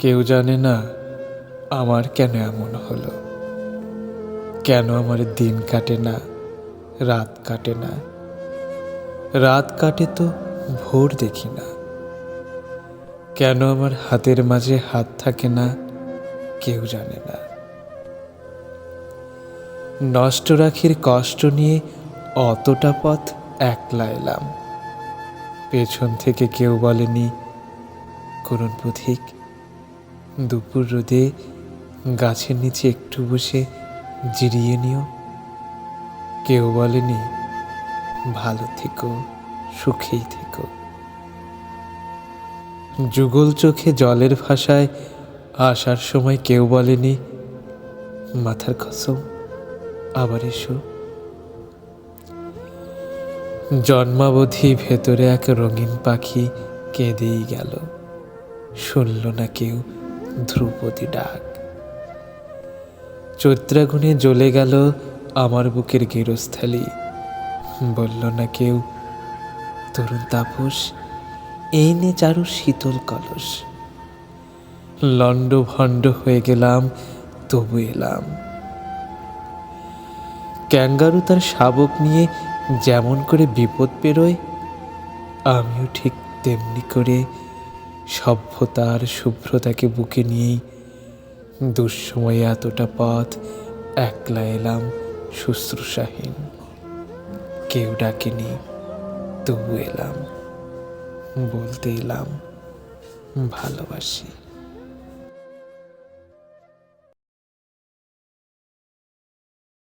কেউ জানে না আমার কেন এমন হলো, কেন আমার দিন কাটে না, রাত কাটে না। রাত কাটে তো ভোর দেখি না। কেন আমার হাতের মাঝে হাত থাকে না, কেউ জানে না। নষ্ট রাখির কষ্ট নিয়ে অতটা পথ একলা এলাম। পেছন থেকে কেউ বলেনি করুণ পথিক, দুপুর রোদে গাছের নিচে একটু বসে জিরিয়ে নিও। কেউ বলেনি ভালো থেকো, সুখেই থেকো। যুগল চোখে জলের ভাষায় আসার সময় কেউ বলেনি মাথার কসম আবার এসো। জন্মাবধি ভেতরে এক রঙিন পাখি কেঁদেই গেল, শুনল না কেউ ধ্রুপদী ডাক। চৈত্রাগুনে জ্বলে গেল আমার বুকের গেরস্থালি, বলল না কেউ তরুণ তাপস এই নে চারু শীতল কলস। লণ্ড ভণ্ড হয়ে গেলাম, তবু এলাম। ক্যাঙ্গারু তার শাবক নিয়ে যেমন করে বিপদ পেরোয়, আমিও ঠিক তেমনি করে সভ্যতার শুভ্রতাকে বুকে নিয়েই দুঃসময়ে এতটা পথ একলা এলাম শুশ্রূষাহীন। কেউ ডাকেনি, তবু এলাম, বলতে এলাম ভালোবাসি।